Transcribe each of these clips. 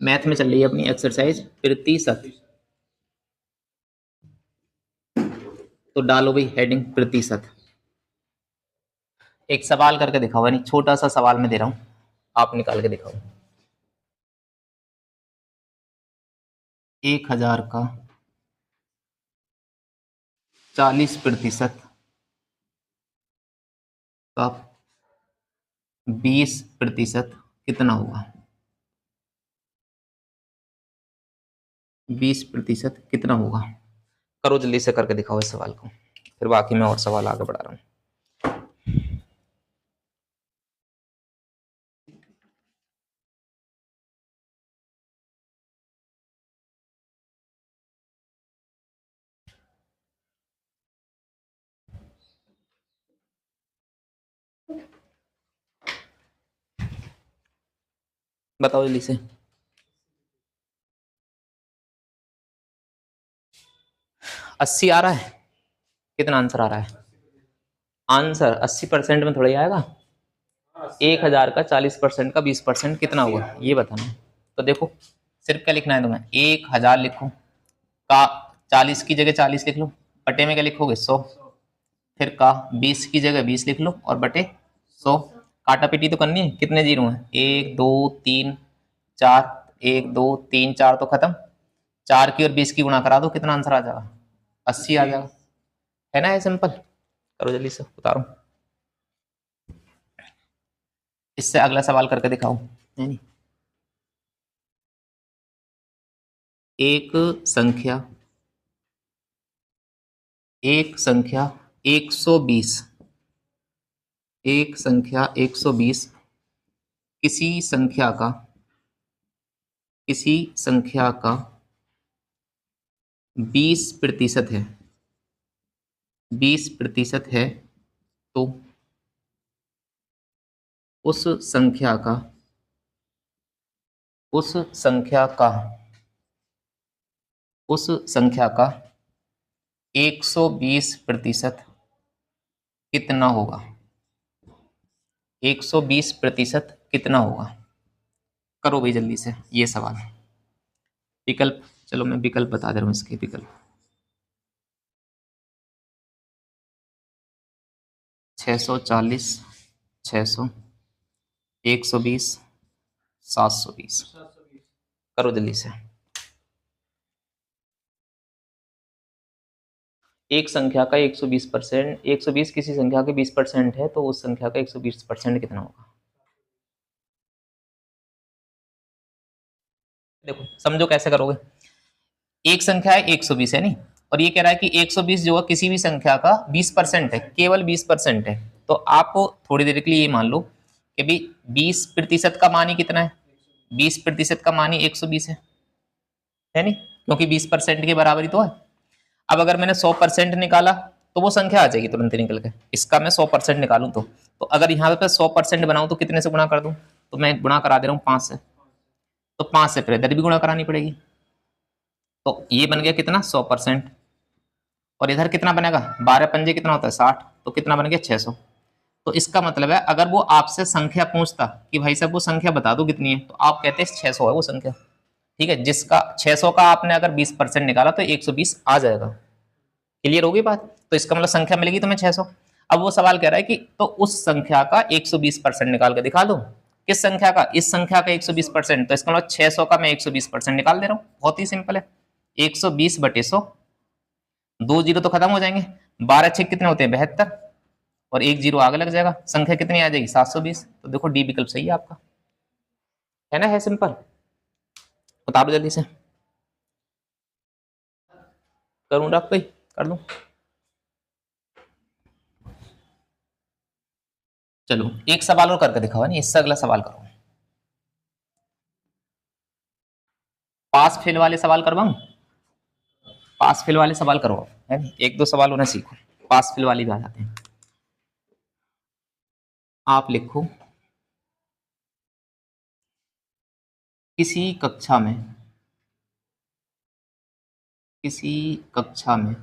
Math में चल रही है अपनी एक्सरसाइज प्रतिशत। तो डालो भाई हेडिंग प्रतिशत। एक सवाल करके दिखाओ, यानी छोटा सा सवाल मैं दे रहा हूं, आप निकाल के दिखाओ। 1000 का 40% का 20% कितना होगा? 20% कितना होगा? करो जल्दी से करके दिखाओ इस सवाल को, फिर बाकी मैं और सवाल आगे बढ़ा रहा हूँ। बताओ जल्दी से। 80 आ रहा है? कितना आंसर आ रहा है? आंसर 80% में थोड़ा ही आएगा। 1000 का 40% का 20% कितना हुआ ये बताना है। तो देखो सिर्फ क्या लिखना है तुम्हें, 1000 लिखो, का 40 की जगह 40 लिख लो, बटे में क्या लिखोगे 100, फिर का 20 की जगह 20 लिख लो और बटे 100। काटा पीटी तो करनी है, कितने जीरो हैं? 1 2 3 4, 1 2 3 4 तो खत्म, 4 की और 20 की गुणा करा दो, कितना आंसर आ जाएगा? 80 आ जाएगा। है ना, ये सिंपल। करो जल्दी से उतारो। इससे अगला सवाल करके दिखाओ। है नहीं, एक संख्या 120, एक संख्या 120 किसी संख्या का 20% है, 20% है, तो उस संख्या का उस संख्या का उस संख्या का 120% कितना होगा? 120% कितना होगा? करो भाई जल्दी से ये सवाल। विकल्प, चलो मैं विकल्प बता दे रहा हूँ इसके विकल्प। 640, 600, 120, 720। करो जल्दी से। एक संख्या का 120%, 120 किसी संख्या के 20% है, तो उस संख्या का 120% कितना होगा? देखो समझो कैसे करोगे। एक संख्या है 120 है नहीं, और ये कह रहा है कि 120 जो है किसी भी संख्या का 20% है, केवल 20% है। तो आप थोड़ी देर के लिए ये मान लो कि भाई 20% का मान ही कितना है? 20% का मान ही 120 है नहीं, क्योंकि 20% के बराबर ही तो है। अब अगर मैंने 100% निकाला तो वो संख्या आ जाएगी तुरंत ही निकल के। इसका मैं 100% निकालूं तो अगर यहाँ पे 100% बनाऊं तो कितने से गुणा कर दूं? तो मैं गुणा करा दे रहा हूँ 5 से, तो 5 से फिर इधर भी गुणा करानी पड़ेगी। तो ये बन गया कितना? 100%। और इधर कितना बनेगा? 12 पंजे कितना होता है? 60। तो कितना बन गया? 600। तो इसका मतलब है अगर वो आपसे संख्या पूछता कि भाई साहब वो संख्या बता दो कितनी है, तो आप कहते हैं 600 है वो संख्या। ठीक है, जिसका 600 का आपने अगर 20% निकाला तो 120 आ जाएगा। क्लियर होगी बात? तो इसका मतलब संख्या मिलेगी तुम्हें 600। अब वो सवाल कह रहा है कि तो उस संख्या का 120% निकाल के दिखा दो। किस संख्या का? इस संख्या का 120%। तो इसका मतलब 600 का मैं 120% निकाल दे रहा हूं। बहुत ही सिंपल है। 120/100, 2 जीरो तो खत्म हो जाएंगे, 12 छह कितने होते हैं? 72, और 1 जीरो आगे लग जाएगा, संख्या कितनी आ जाएगी? 720। तो देखो डी विकल्प सही है आपका। है ना, है सिंपल। उतारो जल्दी से। करूं डॉक भाई? कर दूं? चलो एक सवाल और करके दिखाओ, नहीं इससे अगला सवाल करो। पास फेल वाले सवाल करवाऊं? पास फेल वाले सवाल करो, है नहीं? एक दो सवाल उन्हें सीखो, पास फेल वाली भी आ जाते हैं। आप लिखो, किसी कक्षा में किसी कक्षा में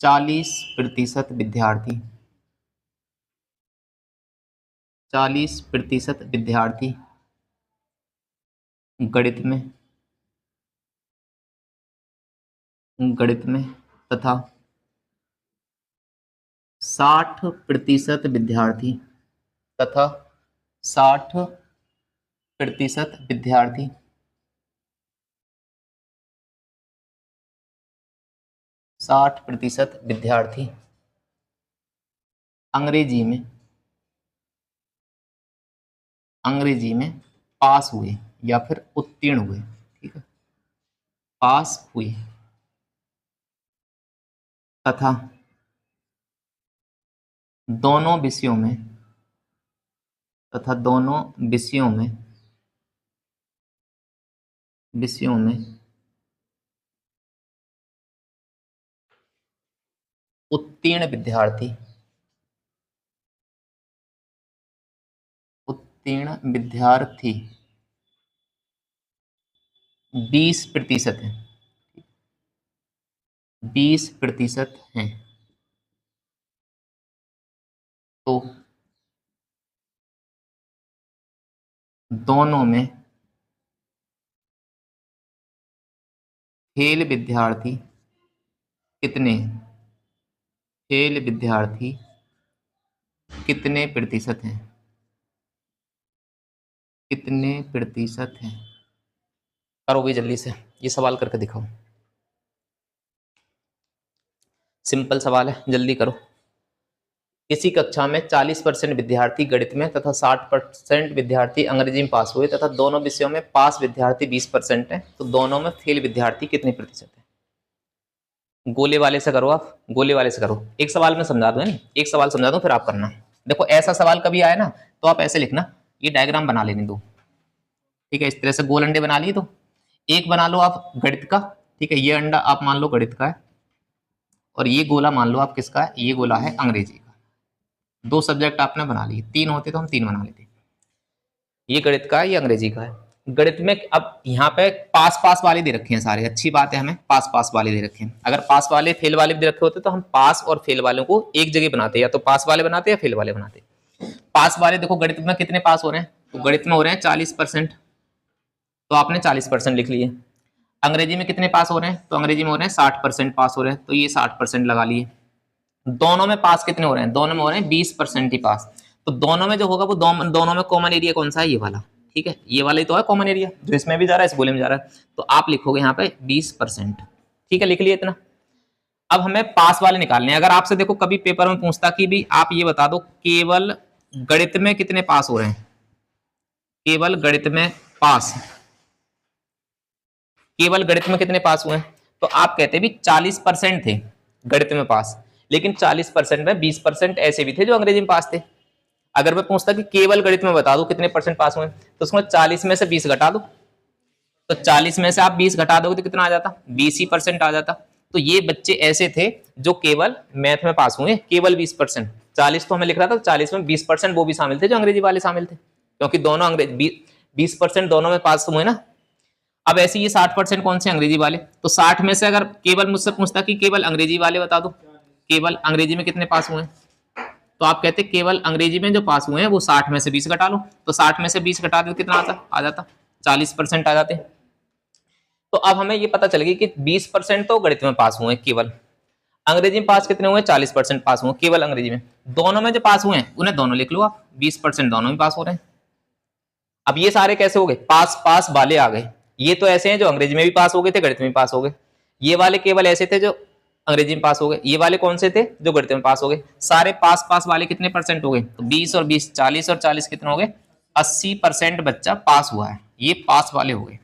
40% विद्यार्थी 40% विद्यार्थी गणित में तथा 60% विद्यार्थी 60% अंग्रेजी में पास हुए या फिर उत्तीर्ण हुए। ठीक है, पास हुए तथा दोनों विषयों में उत्तीर्ण विद्यार्थी 20% हैं। 20% हैं तो दोनों में फेल विद्यार्थी कितने प्रतिशत हैं? करो भी जल्दी से, ये सवाल करके दिखाओ। सिंपल सवाल है, जल्दी करो। किसी कक्षा में 40% विद्यार्थी गणित में तथा 60% विद्यार्थी अंग्रेजी में पास हुए तथा दोनों विषयों में पास विद्यार्थी 20% है, तो दोनों में फेल विद्यार्थी कितने प्रतिशत है? गोले वाले से करो, आप गोले वाले से करो। एक सवाल में समझा दो, नहीं एक सवाल समझा दो फिर आप करना। देखो ऐसा सवाल कभी आए ना तो आप ऐसे लिखना, ये डायग्राम बना लेने दो। ठीक है, इस तरह से गोल अंडे बना लिए, तो एक बना लो आप गणित का। ठीक है, ये अंडा आप मान लो गणित का है और ये गोला मान लो आप किसका है? ये गोला है अंग्रेजी का। दो सब्जेक्ट आपने बना लिए, तीन होते तो हम तीन बना लेते। ये गणित का है, ये अंग्रेजी का है। गणित में अब यहाँ पे पास पास वाले दे रखे हैं सारे, अच्छी बात है, हमें पास पास वाले दे रखे हैं। अगर पास वाले फेल वाले भी दे रखे होते तो हम पास और फेल वालों को एक जगह बनाते, या तो पास वाले बनाते या फेल वाले बनाते। पास वाले देखो गणित में कितने पास हो रहे हैं, तो गणित में हो रहे हैं 40%, तो आपने 40% लिख लिए। अंग्रेजी में कितने पास हो रहे हैं, तो अंग्रेजी में हो रहे हैं 60% पास हो रहे हैं, तो ये 60% लगा लिए। दोनों में पास कितने हो रहे हैं? दोनों में हो रहे हैं 20% ही पास। तो दोनों में जो होगा वो दोनों में कॉमन एरिया कौन सा है? ये वाला। ठीक है, ये वाला ही तो है कॉमन एरिया, जो इसमें भी जा रहा है इस गोले में जा रहा है, तो आप लिखोगे यहाँ पे 20%। ठीक है, लिख लिए इतना। अब हमें पास वाले निकालने हैं। अगर आपसे देखो कभी पेपर में पूछता कि भी आप ये बता दो केवल गणित में कितने पास हो रहे हैं, केवल गणित में पास, केवल गणित में कितने पास हुए हैं, तो आप कहते भी 40% थे गणित में पास, लेकिन 40% में 20% ऐसे भी थे जो अंग्रेजी में पास थे। अगर मैं पूछता कि केवल गणित में बता दो कितने परसेंट पास हुए, तो उसमें 40 में से 20 घटा दो, तो 40 में से आप 20 घटा दोगे तो कितना आ जाता? 20% आ जाता। तो ये बच्चे ऐसे थे जो केवल मैथ में पास हुए, केवल 20%। 40 तो हमें लिख रहा था, 40 में 20% वो भी शामिल थे जो अंग्रेजी वाले शामिल थे, क्योंकि दोनों अंग्रेजी 20% दोनों में पास हुए ना। अब ऐसे ये 60% कौन से? अंग्रेजी वाले। तो 60 में से अगर केवल मुझसे पूछता कि केवल अंग्रेजी वाले बता दो, केवल अंग्रेजी में कितने पास हुए हैं, तो आप कहते केवल अंग्रेजी में जो पास हुए हैं वो 60 में से 20 घटा लो, तो 60 में से 20 घटा दो कितना आ जाता? 40% आ जाते। तो अब हमें ये पता चल गया कि 20% तो गणित में पास हुए केवल, अंग्रेजी में पास कितने हुए? 40% पास हुए केवल अंग्रेजी में। दोनों में जो पास हुए हैं उन्हें दोनों लिख लो आप, 20% दोनों में पास हो रहे हैं। अब ये सारे कैसे हो गए? पास पास वाले आ गए। ये तो ऐसे हैं जो अंग्रेजी में भी पास हो गए थे, गणित में भी पास हो गए। ये वाले केवल ऐसे थे जो अंग्रेजी में पास हो गए। ये वाले कौन से थे? जो गणित में पास हो गए। सारे पास पास वाले कितने परसेंट हो गए? तो 20 और 20 40 और 40 कितने हो गए? 80% बच्चा पास हुआ है। ये पास वाले हो गए।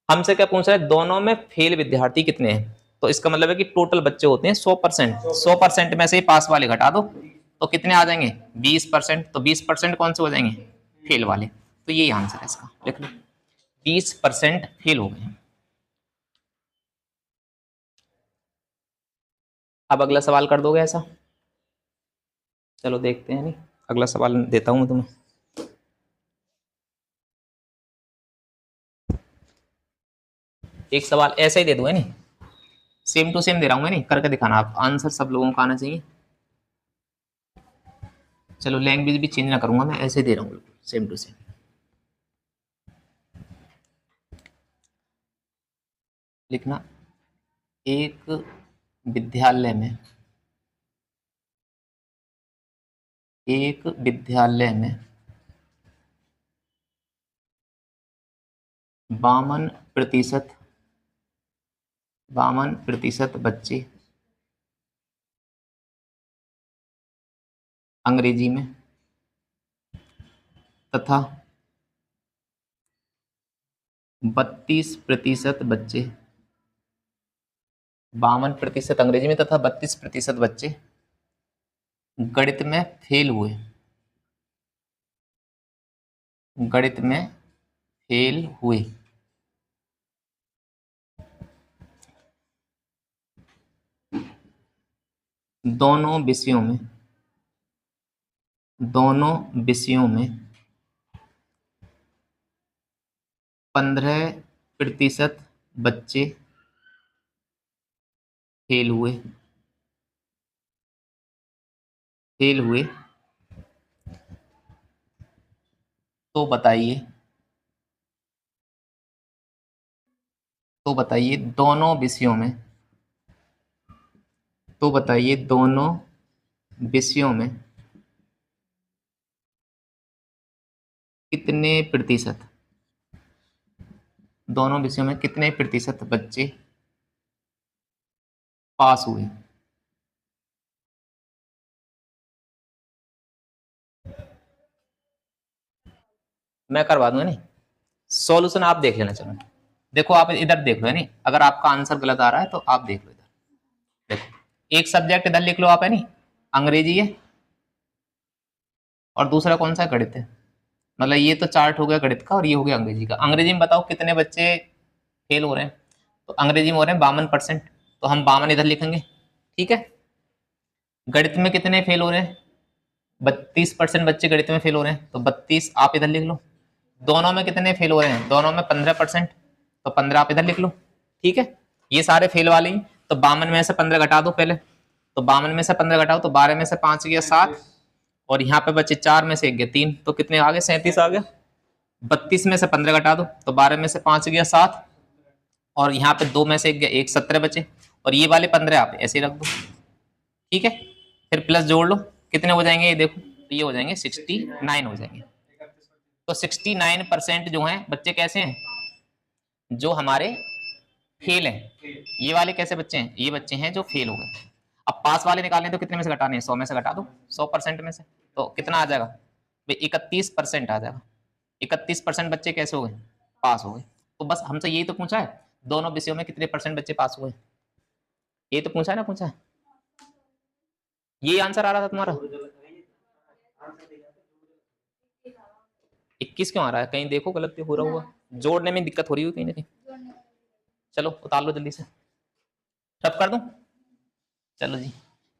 हमसे क्या पूछ रहा है? दोनों में फेल विद्यार्थी कितने हैं? तो इसका मतलब है कि टोटल बच्चे होते हैं 100%। 100% में से पास वाले घटा दो तो कितने आ जाएंगे? 20%। तो 20% कौन से हो जाएंगे? फेल वाले। तो यही आंसर है इसका, लिख लो 20% फेल हो गए। अब अगला सवाल कर दोगे ऐसा? चलो देखते हैं, नहीं अगला सवाल देता हूं मैं तुम्हें। एक सवाल ऐसे ही दे दूंगा, नहीं सेम टू सेम दे रहा हूं मैं, नहीं करके दिखाना आप, आंसर सब लोगों का आना चाहिए। चलो लैंग्वेज भी चेंज ना करूंगा मैं, ऐसे दे रहा हूँ सेम टू सेम। लिखना, एक विद्यालय में, एक विद्यालय में 52% 52% बच्चे अंग्रेजी में तथा 32% बच्चे 52% अंग्रेजी में तथा 32% बच्चे गणित में फेल हुए, गणित में फेल हुए। दोनों विषयों में, दोनों विषयों में 15% बच्चे फेल हुए, फेल हुए। तो बताइए, तो बताइए दोनों विषयों में, तो बताइए दोनों विषयों में कितने प्रतिशत, दोनों विषयों में कितने प्रतिशत बच्चे पास हुए। मैं करवा दूंगा नहीं, सॉल्यूशन आप देख लेना। चलो देखो, आप इधर देख लो है नहीं, अगर आपका आंसर गलत आ रहा है तो आप देख लो इधर। देखो एक सब्जेक्ट इधर लिख लो आप है नहीं, अंग्रेजी है, और दूसरा कौन सा, गणित है। मतलब ये तो चार्ट हो गया गणित का और ये हो गया अंग्रेजी का। अंग्रेजी में बताओ कितने बच्चे फेल हो रहे हैं, तो अंग्रेजी में हो रहे हैं 52%, तो हम 52 इधर लिखेंगे, ठीक है। गणित में कितने फेल हो रहे हैं, 32% बच्चे गणित में फेल हो रहे हैं, तो 32 आप इधर लिख लो। दोनों में कितने फेल हो रहे हैं, दोनों में 15%, तो 15 आप इधर लिख लो, ठीक है। ये सारे फेल वाले ही, तो 52 में से 15 घटा दो पहले, तो 52 में से 15 घटाओ तो 12 में से 5 गया 7, और यहाँ पे बचे 4 में से 1 गया 3, तो कितने आ गए, 37 आ गया। 32 में से 15 घटा दो तो 12 में से 5 गया 7, और यहाँ पे 2 में से 1 गया 1, 17 बचे, और ये वाले 15 आप ऐसे ही रख दो, ठीक है। फिर प्लस जोड़ लो, कितने हो जाएंगे ये देखो, तो ये हो जाएंगे 69 हो जाएंगे। तो 69% जो हैं बच्चे कैसे हैं, जो हमारे फेल हैं। ये वाले कैसे बच्चे हैं, ये बच्चे हैं जो फेल हो गए। अब पास वाले निकालने तो कितने में से घटाने हैं, 100 में से घटा दो, 100% में से, तो कितना आ जाएगा भाई, 31% आ जाएगा। 31% बच्चे कैसे हो गए, पास हो गए। तो बस हमसे यही तो पूछा है, दोनों विषयों में कितने परसेंट बच्चे पास हुए, ये तो पूछा है ना, पूछा है। ये आंसर आ रहा था तुम्हारा। 21 क्यों आ रहा है, कहीं देखो गलत हो रहा हुआ, जोड़ने में दिक्कत हो रही हुई कहीं ना कहीं। चलो उतार लो जल्दी से, सब कर दूं। चलो जी,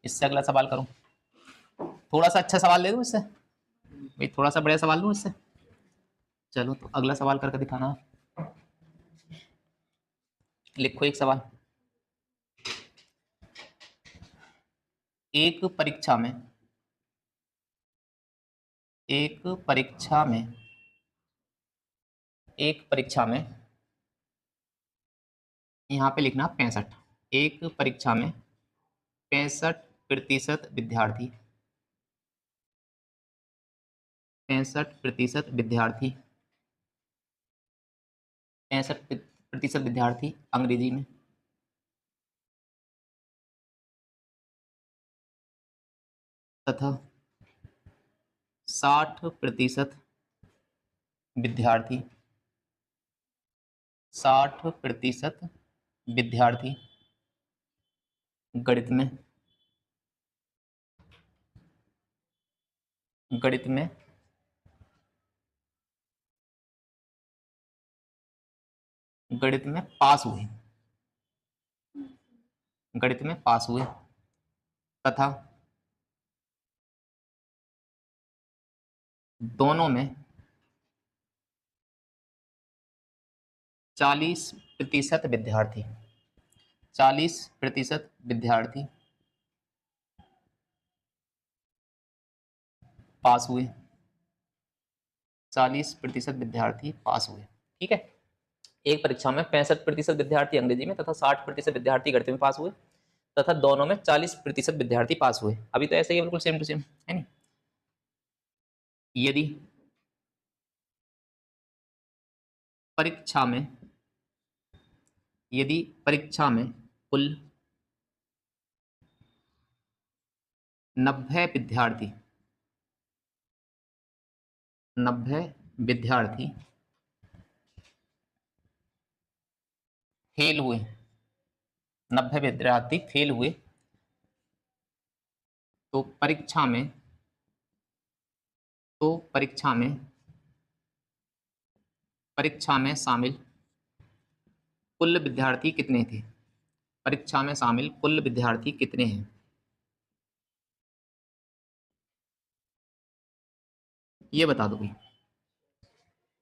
इससे अगला सवाल करूं, थोड़ा सा अच्छा सवाल दे दूं इससे भाई, थोड़ा सा बढ़िया सवाल दूं इससे। चलो तो अगला सवाल करके दिखाना, लिखो एक सवाल। एक परीक्षा में, एक परीक्षा में, एक परीक्षा में, यहाँ पे लिखना 65, एक परीक्षा में 65% विद्यार्थी, 65% विद्यार्थी, 65% विद्यार्थी अंग्रेजी में तथा 60% विद्यार्थी, 60% विद्यार्थी गणित में, गणित में गणित में पास हुए, गणित में पास हुए तथा दोनों में 40% विद्यार्थी, 40% विद्यार्थी पास हुए, 40% विद्यार्थी पास हुए। ठीक है, एक परीक्षा में 65% विद्यार्थी अंग्रेजी में तथा 60% विद्यार्थी गणित में पास हुए तथा दोनों में 40% विद्यार्थी पास हुए। अभी तो ऐसे ही है, बिल्कुल सेम टू सेम है नहीं। यदि परीक्षा में कुल 90 विद्यार्थी फेल हुए, 90 विद्यार्थी फेल हुए, तो परीक्षा में शामिल कुल विद्यार्थी कितने थे? परीक्षा में शामिल कुल विद्यार्थी कितने हैं? ये बता दो भाई।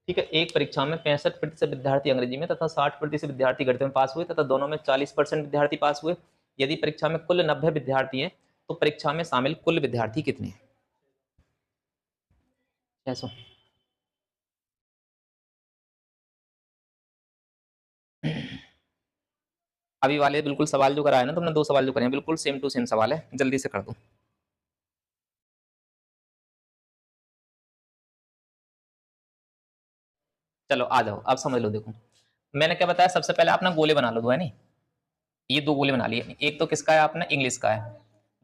ठीक है, एक परीक्षा में 65% विद्यार्थी अंग्रेजी में तथा 60% विद्यार्थी गणित में पास हुए तथा दोनों में 40% विद्यार्थी पास हुए। यदि परीक्षा में कुल 90 विद्यार्थी हैं तो परीक्षा में शामिल कुल विद्यार्थी कितने हैं? 600। अभी वाले बिल्कुल सवाल जो कराया ना तुमने, 2 सवाल जो करे हैं बिल्कुल सेम टू सेम सवाल है, जल्दी से कर दो। चलो आ जाओ, अब समझ लो। देखो मैंने क्या बताया, सबसे पहले आप ना गोले बना लो, दो है नहीं, ये 2 गोले बना लिए। एक तो किसका है, आपने इंग्लिश का है,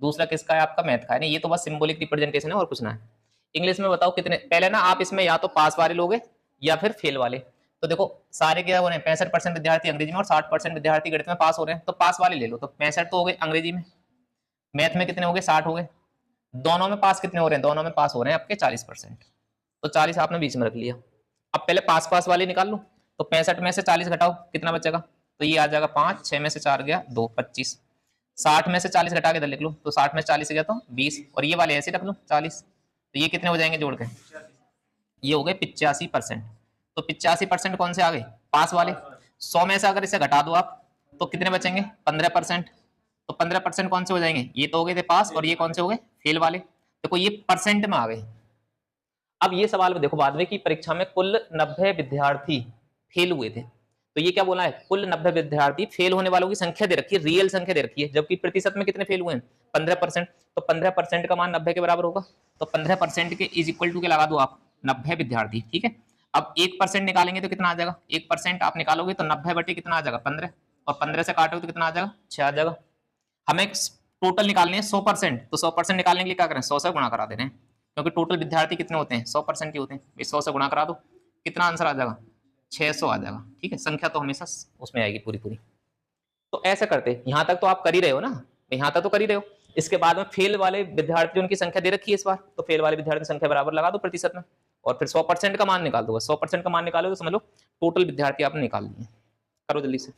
दूसरा किसका है, आपका मैथ का है। नहीं ये तो बस सिंबॉलिक रिप्रेजेंटेशन है और कुछ ना है। इंग्लिश में बताओ कितने, पहले ना आप इसमें या तो पास वाले लोगे या फिर फेल वाले। तो देखो सारे क्या हो रहे हैं, 65% विद्यार्थी अंग्रेजी में और 60% विद्यार्थी गणित में पास हो रहे हैं, तो पास वाले ले लो। तो 65 तो हो गए अंग्रेजी में, मैथ में कितने हो गए, 60 हो गए। दोनों में पास कितने हो रहे हैं, दोनों में पास हो रहे हैं आपके 40%, तो 40 आपने बीच में रख लिया। अब पहले पास पास वाले निकाल लो, तो 65 में से 40 घटाओ, कितना बचेगा, तो ये आ जाएगा 5, 6 में से 4 गया 2, 25। 60 में से 40 घटा के इधर लिख लो, तो 60 में से 40 गया तो 20, और ये वाले ऐसे रख लो 40, तो ये कितने हो जाएंगे जोड़ के, ये हो गए 85%। तो 85% कौन से आ गए, पास वाले। 100 में से अगर इसे घटा दो आप तो कितने बचेंगे, 15%। तो 15% कौन से हो जाएंगे, ये तो हो गए थे पास, और ये कौन से हो गए, फेल वाले। देखो ये परसेंट में आ गए। अब ये सवाल में देखो बाद में कि परीक्षा में कुल 90 विद्यार्थी फेल हुए थे, तो ये क्या बोला है, कुल 90 विद्यार्थी फेल होने वालों की संख्या दे रखी है, रियल संख्या दे रखी है, जबकि प्रतिशत में कितने फेल हुए हैं, 15%। तो 15% का मान 90 के बराबर होगा, तो 15% के इज इक्वल टू के लगा दो आप 90 विद्यार्थी। ठीक है, अब 1% निकालेंगे तो कितना आ जाएगा, 1% आप निकालोगे तो 90 बटे कितना आ जाएगा, 15, और 15 से काटोगे तो कितना आ जाएगा, 6 आ जाएगा। हमें टोटल निकालने हैं 100%, तो 100% निकालने के लिए क्या करें, 100 से गुणा करा दे रहे हैं, क्योंकि टोटल विद्यार्थी कितने होते हैं, 100% के होते हैं। 100 से गुणा करा दो, कितना आंसर आ जाएगा, 600 आ जाएगा। ठीक है, संख्या तो हमेशा उसमें आएगी पूरी पूरी। तो ऐसे करते, यहां तक तो आप कर ही रहे हो ना, यहां तक तो कर ही रहे हो। इसके बाद में फेल वाले विद्यार्थी उनकी संख्या दे रखी है इस बार, तो फेल वाले विद्यार्थी की संख्या बराबर लगा दो प्रतिशत में, और फिर 100% का मान निकाल दो। 100% का मान निकालो तो समझ लो टोटल विद्यार्थी आपने निकाल दिए। करो जल्दी से।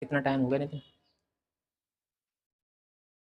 कितना टाइम हो गया नहीं